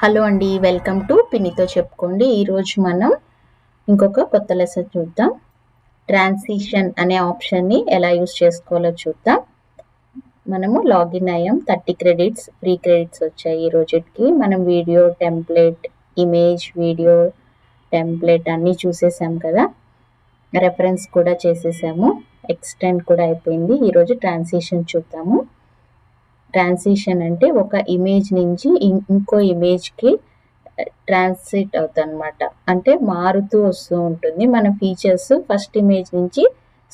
Hello అండి, welcome to పిన్నితో చెప్పుకోండి. ఈరోజు మనం ఇంకొక కొత్త లెసన్ చూద్దాం. ట్రాన్సిషన్ అనే ఆప్షన్ని ఎలా యూస్ చేసుకోవాలో చూద్దాం. మనము లాగిన్ అయ్యాం. 30 క్రెడిట్స్ ఫ్రీ క్రెడిట్స్ వచ్చాయి ఈ రోజుకి. మనం video template, image, video template అన్నీ చూసేసాం కదా. రెఫరెన్స్ కూడా చేసేసాము, ఎక్స్టెండ్ కూడా అయిపోయింది. ఈరోజు ట్రాన్సిషన్ చూద్దాము. ట్రాన్సిషన్ అంటే ఒక ఇమేజ్ నుంచి ఇంకో ఇమేజ్కి ట్రాన్సిట్ అవుతుంది అనమాట. అంటే మారుతూ వస్తూ ఉంటుంది. మన ఫీచర్స్ ఫస్ట్ ఇమేజ్ నుంచి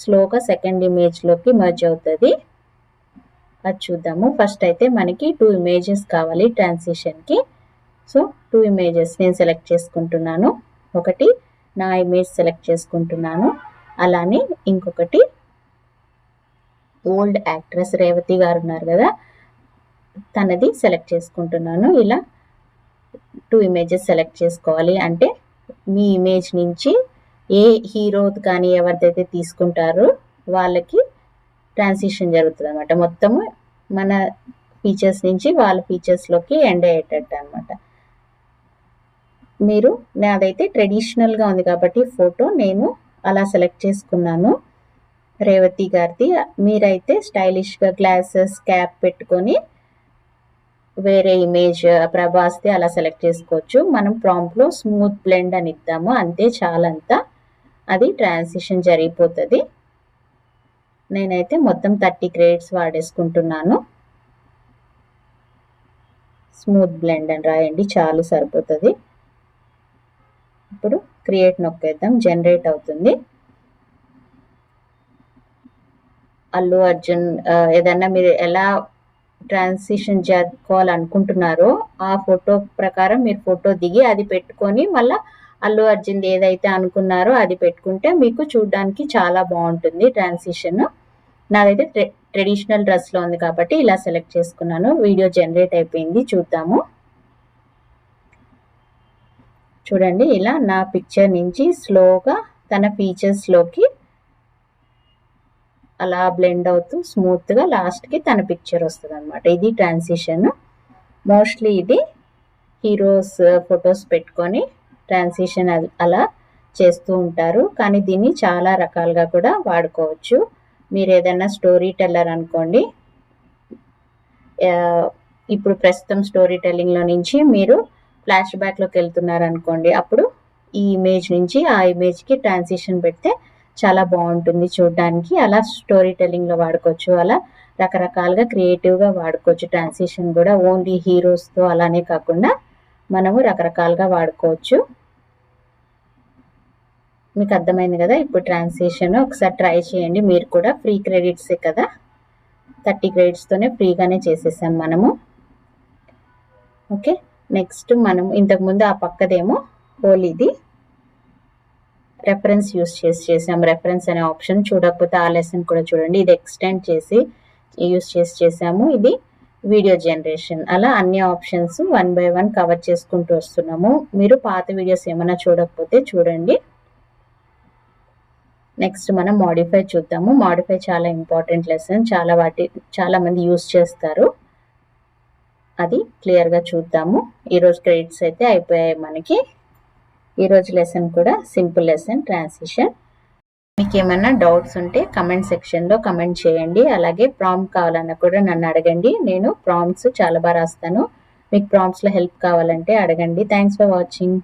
స్లోగా సెకండ్ ఇమేజ్లోకి మర్జ్ అవుతుంది. అది చూద్దాము. ఫస్ట్ అయితే మనకి 2 ఇమేజెస్ కావాలి ట్రాన్సిషన్కి. సో 2 ఇమేజెస్ నేను సెలెక్ట్ చేసుకుంటున్నాను. ఒకటి నా ఇమేజ్ సెలెక్ట్ చేసుకుంటున్నాను, అలానే ఇంకొకటి ఓల్డ్ యాక్ట్రెస్ రేవతి గారు ఉన్నారు కదా, తనది సెలెక్ట్ చేసుకుంటున్నాను. ఇలా 2 ఇమేజెస్ సెలెక్ట్ చేసుకోవాలి. అంటే మీ ఇమేజ్ నుంచి ఏ హీరో కానీ ఎవరిదైతే తీసుకుంటారో వాళ్ళకి ట్రాన్సిషన్ జరుగుతుంది అనమాట. మొత్తము మన ఫీచర్స్ నుంచి వాళ్ళ ఫీచర్స్లోకి ఎండ్ అయ్యేటట్టు అనమాట. మీరు నాదైతే ట్రెడిషనల్గా ఉంది కాబట్టి ఫోటో నేను అలా సెలెక్ట్ చేసుకున్నాను రేవతి గారిది. మీరైతే స్టైలిష్గా గ్లాసెస్, క్యాప్ పెట్టుకొని వేరే ఇమేజ్ ప్రభాస్ది అలా సెలెక్ట్ చేసుకోవచ్చు. మనం ప్రాంప్ట్లో స్మూత్ బ్లెండ్ అని ఇద్దాము, అంతే, చాలంతా. అది ట్రాన్సిషన్ జరిగిపోతుంది. నేనైతే మొత్తం 30 క్రెడిట్స్ వాడేసుకుంటున్నాను. స్మూత్ బ్లెండ్ అని రాయండి, చాలు, సరిపోతుంది. ఇప్పుడు క్రియేట్ నొక్కేద్దాం, జనరేట్ అవుతుంది. అల్లు అర్జున్ ఏదన్నా మీరు ఎలా ట్రాన్సిషన్ జరుపుకోవాలనుకుంటున్నారో ఆ ఫోటో ప్రకారం మీరు ఫోటో దిగి అది పెట్టుకొని మళ్ళీ అల్లు అర్జున్ ఏదైతే అనుకున్నారో అది పెట్టుకుంటే మీకు చూడడానికి చాలా బాగుంటుంది ట్రాన్సిషన్. నాదైతే ట్రెడిషనల్ డ్రెస్లో ఉంది కాబట్టి ఇలా సెలెక్ట్ చేసుకున్నాను. వీడియో జనరేట్ అయిపోయింది, చూద్దాము. చూడండి, ఇలా నా పిక్చర్ నుంచి స్లోగా తన ఫీచర్స్లోకి అలా బ్లెండ్ అవుతూ స్మూత్గా లాస్ట్కి తన పిక్చర్ వస్తుంది అనమాట. ఇది ట్రాన్సిషన్. మోస్ట్లీ ఇది హీరోస్ ఫొటోస్ పెట్టుకొని ట్రాన్సిషన్ అలా చేస్తూ ఉంటారు, కానీ దీన్ని చాలా రకాలుగా కూడా వాడుకోవచ్చు. మీరు ఏదైనా స్టోరీ టెల్లర్ అనుకోండి, ఇప్పుడు ప్రస్తుతం స్టోరీ టెల్లింగ్లో నుంచి మీరు ఫ్లాష్ బ్యాక్లోకి వెళ్తున్నారు అనుకోండి, అప్పుడు ఈ ఇమేజ్ నుంచి ఆ ఇమేజ్కి ట్రాన్సిషన్ పెడితే చాలా బాగుంటుంది చూడడానికి. అలా స్టోరీ టెల్లింగ్లో వాడుకోవచ్చు. అలా రకరకాలుగా క్రియేటివ్గా వాడుకోవచ్చు ట్రాన్సిషన్ కూడా. ఓన్లీ హీరోస్తో అలానే కాకుండా మనము రకరకాలుగా వాడుకోవచ్చు. మీకు అర్థమైంది కదా ఇప్పుడు ట్రాన్సిషన్. ఒకసారి ట్రై చేయండి మీరు కూడా. ఫ్రీ క్రెడిట్సే కదా, 30 క్రెడిట్స్తోనే ఫ్రీగానే చేసేసాం మనము. ఓకే, నెక్స్ట్ మనం ఇంతకుముందు ఆ పక్కదేమో హోలీది రెఫరెన్స్ యూస్ చేసాం. రెఫరెన్స్ అనే ఆప్షన్ చూడకపోతే ఆ లెసన్ కూడా చూడండి. ఇది ఎక్స్టెండ్ చేసి యూస్ చేసాము. ఇది వీడియో జనరేషన్. అలా అన్ని ఆప్షన్స్ 1 by 1 కవర్ చేసుకుంటూ వస్తున్నాము. మీరు పాత వీడియోస్ ఏమైనా చూడకపోతే చూడండి. నెక్స్ట్ మనం మాడిఫై చూద్దాము. మాడిఫై చాలా ఇంపార్టెంట్ లెసన్, చాలా మంది యూస్ చేస్తారు. అది క్లియర్గా చూద్దాము. ఈరోజు క్రెడిట్స్ అయితే అయిపోయాయి మనకి. ఈరోజు లెసన్ కూడా సింపుల్ లెసన్, ట్రాన్సిషన్. మీకు ఏమైనా డౌట్స్ ఉంటే కమెంట్ సెక్షన్లో కమెంట్ చేయండి. అలాగే ప్రాంప్ట్ కావాలన్నా కూడా నన్ను అడగండి. నేను ప్రాంప్ట్స్ చాలా బాగా రాస్తాను. మీకు ప్రాంప్ట్స్లో హెల్ప్ కావాలంటే అడగండి. Thanks for watching.